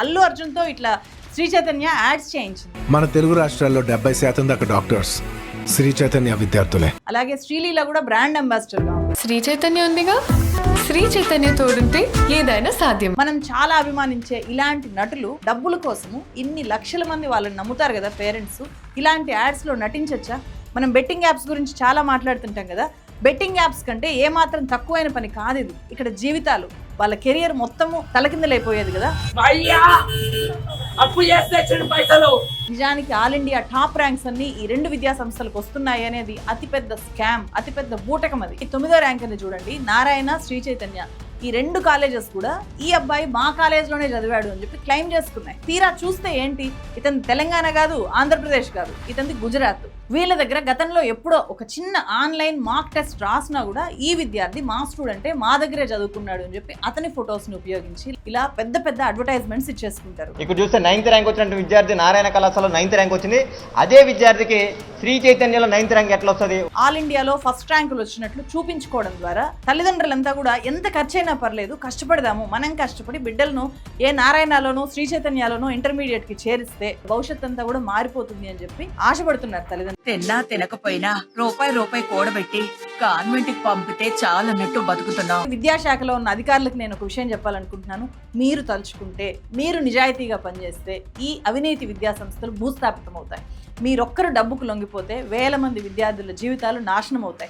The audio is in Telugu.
అల్లు అర్జున్తో ఇట్లా శ్రీ చైతన్య యాడ్స్ చేయించింది. మన తెలుగు రాష్ట్రాల్లో 70% దాకా డాక్టర్స్ శ్రీ చైతన్య విద్యార్థులే. అలాగే శ్రీలీల కూడా బ్రాండ్ అంబాసిడర్గా ఉంది. శ్రీ చైతన్య ఉందిగా, శ్రీ చైతన్య తోడుంటే ఏదైనా సాధ్యం. మనం చాలా అభిమానించే ఇలాంటి నటులు డబ్బుల కోసము ఇన్ని లక్షల మంది వాళ్ళని నమ్ముతారు కదా పేరెంట్స్. ఇలాంటి యాడ్స్లో నటించచ్చా? మనం బెట్టింగ్ యాప్స్ గురించి చాలా మాట్లాడుతుంటాం కదా. బెట్టింగ్ యాప్స్ కంటే ఏమాత్రం తక్కువైన పని కాదు ఇది. ఇక్కడ జీవితాలు, వాళ్ళ కెరియర్ మొత్తము తలకిందలైపోయేది కదా. నిజానికి ఆల్ ఇండియా టాప్ ర్యాంక్స్ అన్ని ఈ రెండు విద్యా సంస్థలకు వస్తున్నాయి అనేది అతిపెద్ద స్కామ్, అతిపెద్ద బూటకం. అది 9వ ర్యాంక్ అని చూడండి, నారాయణ, శ్రీ చైతన్య. ఈ రెండు కాలేజెస్ కూడా ఈ అబ్బాయి మా కాలేజ్లోనే చదివాడు అని చెప్పి క్లెయిమ్ చేసుకున్నాయి. తీరా చూస్తే ఏంటి, ఇతను తెలంగాణ కాదు, ఆంధ్రప్రదేశ్ కాదు, ఇతనిది గుజరాత్. వీళ్ళ దగ్గర గతంలో ఎప్పుడో ఒక చిన్న ఆన్లైన్ మాక్ టెస్ట్ రాసినా కూడా ఈ విద్యార్థి మా స్టూడెంటే, మా దగ్గరే చదువుకున్నాడు అని చెప్పి అతని ఫొటోస్ ని ఉపయోగించి ఇలా పెద్ద పెద్ద అడ్వర్టైజ్మెంట్స్ ఇచ్చేసుకుంటారు. ఇక్కడ చూస్తే 9th ర్యాంక్ వచ్చినట్టు విద్యార్థి నారాయణ కళాశాలలో 9th ర్యాంక్ వచ్చింది. అదే విద్యార్థికి శ్రీ చైతన్యలో 9th ర్యాంక్ ఎట్లా వస్తుంది? ఆల్ ఇండియాలో ఫస్ట్ ర్యాంకులు వచ్చినట్లు చూపించుకోవడం ద్వారా తల్లిదండ్రులంతా కూడా ఎంత ఖర్చైనా పర్లేదు, కష్టపడదాము, మనం కష్టపడి బిడ్డలను ఏ నారాయణలోనో శ్రీ చైతన్యలోనో ఇంటర్మీడియట్ కి చేరిస్తే భవిష్యత్ అంతా కూడా మారిపోతుంది అని చెప్పి ఆశపడుతున్నారు తల్లిదండ్రులు. తిన్నా తినకపోయినా రూపాయి కూడబెట్టి కాన్వెంట్ కి పంపితే చాలన్నట్టు బతుకుతున్నాం. విద్యాశాఖలో ఉన్న అధికారులకు నేను ఒక విషయం చెప్పాలనుకుంటున్నాను. మీరు తలుచుకుంటే, మీరు నిజాయితీగా పనిచేస్తే ఈ అవినీతి విద్యా సంస్థలు భూస్థాపితం అవుతాయి. మీరొక్కరు డబ్బుకు లొంగిపోతే వేల మంది విద్యార్థుల జీవితాలు నాశనం అవుతాయి.